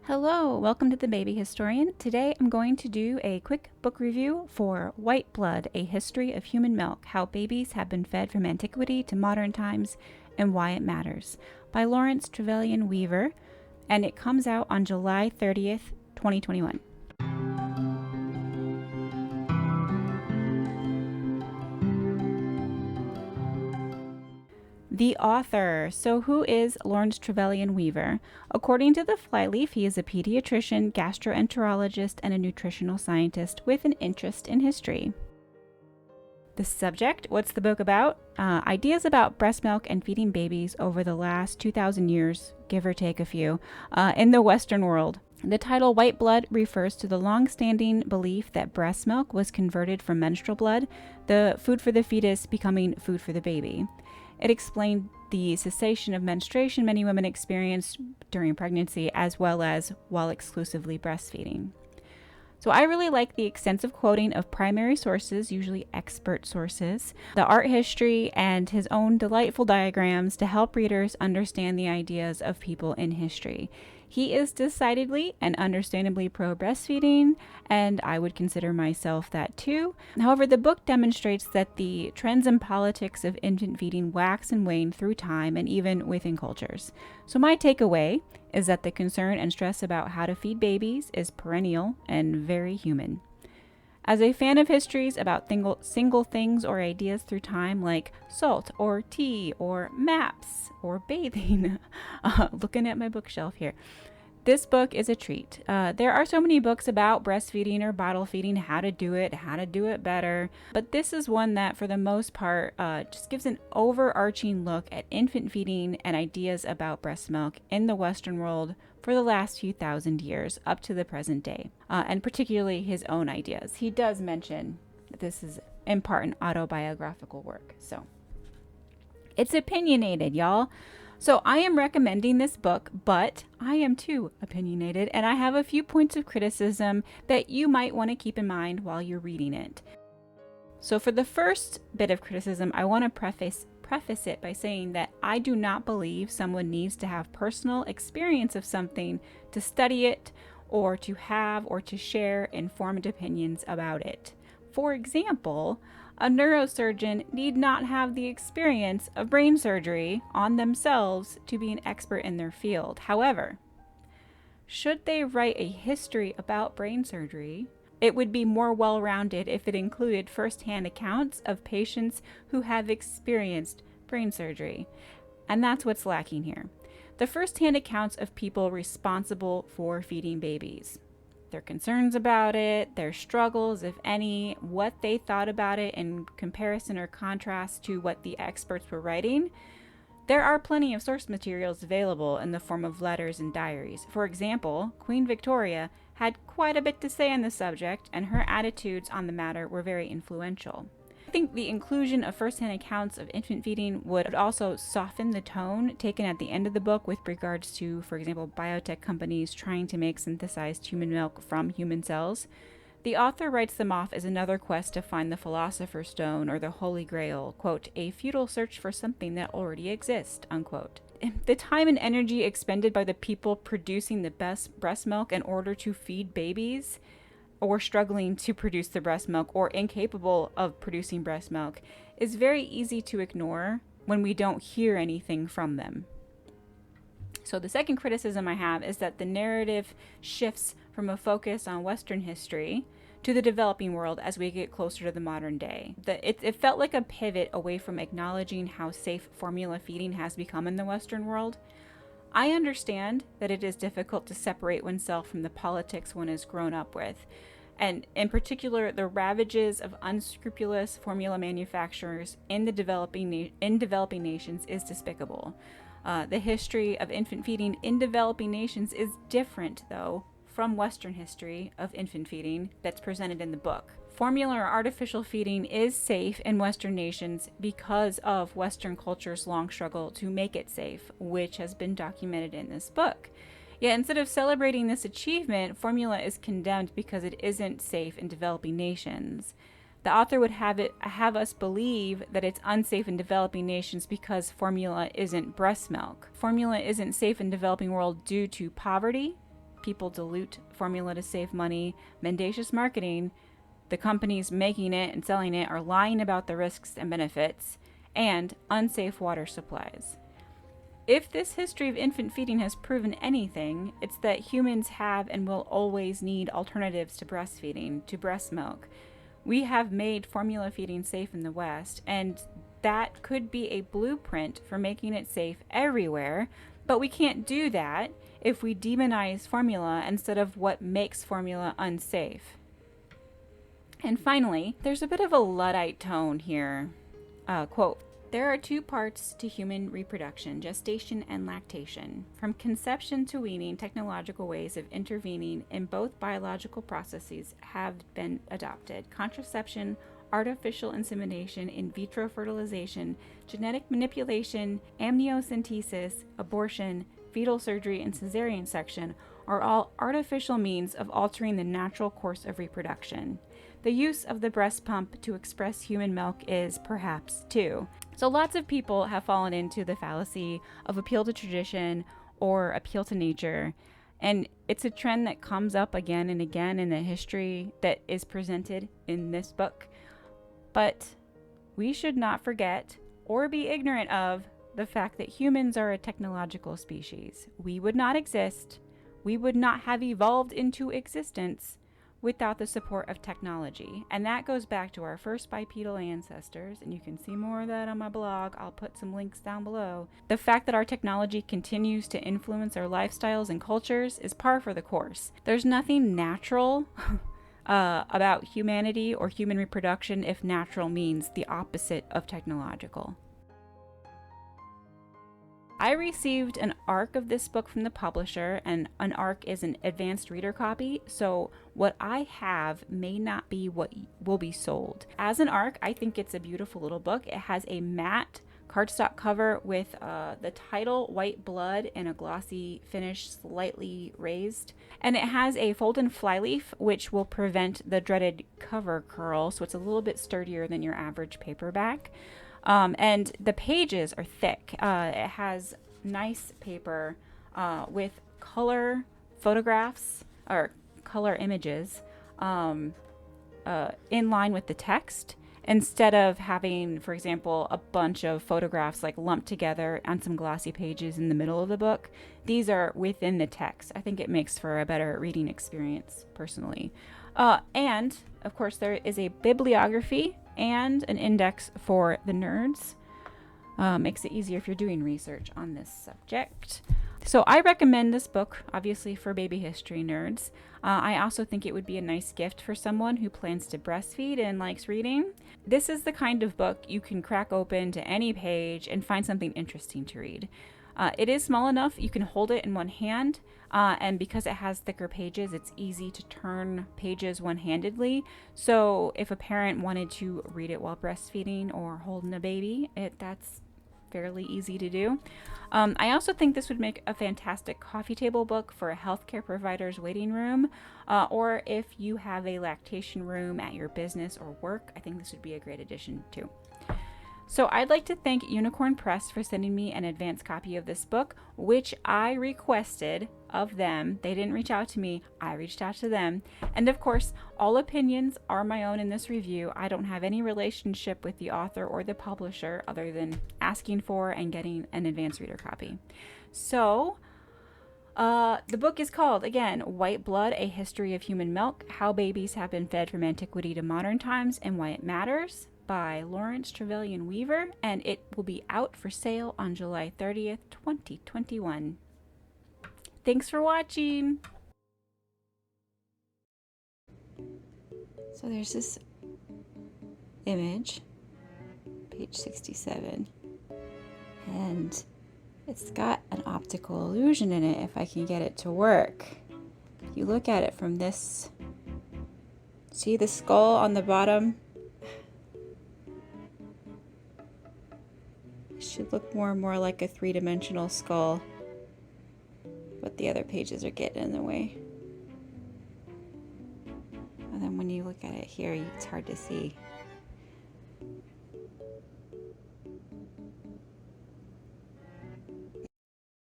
Hello, welcome to the Baby Historian. Today I'm going to do a quick book review for White Blood, A History of Human Milk, How Babies Have Been Fed from Antiquity to Modern Times and Why It Matters by Lawrence Trevelyan Weaver, and it comes out on July 30th, 2021. The author. So who is Lawrence Trevelyan Weaver? According to the Flyleaf, he is a pediatrician, gastroenterologist, and a nutritional scientist with an interest in history. The subject, what's the book about? Ideas about breast milk and feeding babies over the last 2,000 years, give or take a few, in the Western world. The title White Blood refers to the long-standing belief that breast milk was converted from menstrual blood, the food for the fetus becoming food for the baby. It explained the cessation of menstruation many women experienced during pregnancy, as well as while exclusively breastfeeding. So I really like the extensive quoting of primary sources, usually expert sources, the art history, and his own delightful diagrams to help readers understand the ideas of people in history. He is decidedly and understandably pro-breastfeeding, and I would consider myself that too. However, the book demonstrates that the trends and politics of infant feeding wax and wane through time and even within cultures. So my takeaway is that the concern and stress about how to feed babies is perennial and very human. As a fan of histories about single things or ideas through time, like salt or tea or maps or bathing, looking at my bookshelf here, this book is a treat. There are so many books about breastfeeding or bottle feeding, how to do it better, but this is one that for the most part just gives an overarching look at infant feeding and ideas about breast milk in the Western world for the last few thousand years up to the present day, and particularly his own ideas. He does mention that this is in part an autobiographical work, so it's opinionated, y'all. So I am recommending this book, but I am too opinionated, and I have a few points of criticism that you might want to keep in mind while you're reading it. So for the first bit of criticism, I want to preface it by saying that I do not believe someone needs to have personal experience of something to study it or to have or to share informed opinions about it. For example, a neurosurgeon need not have the experience of brain surgery on themselves to be an expert in their field. However, should they write a history about brain surgery, it would be more well-rounded if it included first-hand accounts of patients who have experienced brain surgery. And that's what's lacking here. The first-hand accounts of people responsible for feeding babies. Their concerns about it, their struggles, if any, what they thought about it in comparison or contrast to what the experts were writing. There are plenty of source materials available in the form of letters and diaries. For example, Queen Victoria had quite a bit to say on the subject, and her attitudes on the matter were very influential. I think the inclusion of first-hand accounts of infant feeding would also soften the tone taken at the end of the book with regards to, for example, biotech companies trying to make synthesized human milk from human cells. The author writes them off as another quest to find the Philosopher's Stone or the Holy Grail, quote, a futile search for something that already exists, unquote. The time and energy expended by the people producing the best breast milk in order to feed babies, or struggling to produce the breast milk, or incapable of producing breast milk, is very easy to ignore when we don't hear anything from them. So the second criticism I have is that the narrative shifts from a focus on Western history to the developing world as we get closer to the modern day. It felt like a pivot away from acknowledging how safe formula feeding has become in the Western world. I understand that it is difficult to separate oneself from the politics one has grown up with, and in particular, the ravages of unscrupulous formula manufacturers in developing nations is despicable. The history of infant feeding in developing nations is different, though, from Western history of infant feeding that's presented in the book. Formula or artificial feeding is safe in Western nations because of Western culture's long struggle to make it safe, which has been documented in this book. Yet instead of celebrating this achievement, formula is condemned because it isn't safe in developing nations. The author would have us believe that it's unsafe in developing nations because formula isn't breast milk. Formula isn't safe in developing world due to poverty, people dilute formula to save money, mendacious marketing, the companies making it and selling it are lying about the risks and benefits, and unsafe water supplies. If this history of infant feeding has proven anything, it's that humans have and will always need alternatives to breastfeeding, to breast milk. We have made formula feeding safe in the West, and that could be a blueprint for making it safe everywhere, but we can't do that if we demonize formula instead of what makes formula unsafe. And finally, there's a bit of a Luddite tone here. Quote, "There are two parts to human reproduction, gestation and lactation. From conception to weaning, technological ways of intervening in both biological processes have been adopted. Contraception, artificial insemination, in vitro fertilization, genetic manipulation, amniocentesis, abortion, fetal surgery, and cesarean section are all artificial means of altering the natural course of reproduction. The use of the breast pump to express human milk is perhaps too." So lots of people have fallen into the fallacy of appeal to tradition or appeal to nature. And it's a trend that comes up again and again in the history that is presented in this book. But we should not forget or be ignorant of the fact that humans are a technological species. We would not exist, we would not have evolved into existence without the support of technology. And that goes back to our first bipedal ancestors, and you can see more of that on my blog. I'll put some links down below. The fact that our technology continues to influence our lifestyles and cultures is par for the course. There's nothing natural about humanity or human reproduction if natural means the opposite of technological. I received an ARC of this book from the publisher, and an ARC is an advanced reader copy, so what I have may not be what will be sold. As an ARC, I think it's a beautiful little book. It has a matte cardstock cover with the title, White Blood, and a glossy finish, slightly raised. And it has a fold-in flyleaf, which will prevent the dreaded cover curl, so it's a little bit sturdier than your average paperback. And the pages are thick. It has nice paper with color photographs or color images in line with the text, instead of having, for example, a bunch of photographs like lumped together on some glossy pages in the middle of the book. These are within the text. I think it makes for a better reading experience, personally. And, of course, there is a bibliography and an index for the nerds. Makes it easier if you're doing research on this subject. So I recommend this book, obviously, for baby history nerds. I also think it would be a nice gift for someone who plans to breastfeed and likes reading. This is the kind of book you can crack open to any page and find something interesting to read. It is small enough you can hold it in one hand, and because it has thicker pages, it's easy to turn pages one-handedly. So if a parent wanted to read it while breastfeeding or holding a baby, that's fairly easy to do. I also think this would make a fantastic coffee table book for a healthcare provider's waiting room, or if you have a lactation room at your business or work. I think this would be a great addition too. So I'd like to thank Unicorn Press for sending me an advance copy of this book, which I requested of them. They didn't reach out to me, I reached out to them. And of course, all opinions are my own in this review. I don't have any relationship with the author or the publisher other than asking for and getting an advance reader copy. So the book is called, again, White Blood, A History of Human Milk, How Babies Have Been Fed from Antiquity to Modern Times and Why It Matters, by Lawrence Trevelyan Weaver, and it will be out for sale on July 30th, 2021. Thanks for watching! So there's this image, page 67, and it's got an optical illusion in it if I can get it to work. If you look at it from this, see the skull on the bottom? Should look more and more like a three-dimensional skull, but the other pages are getting in the way. And then when you look at it here, it's hard to see.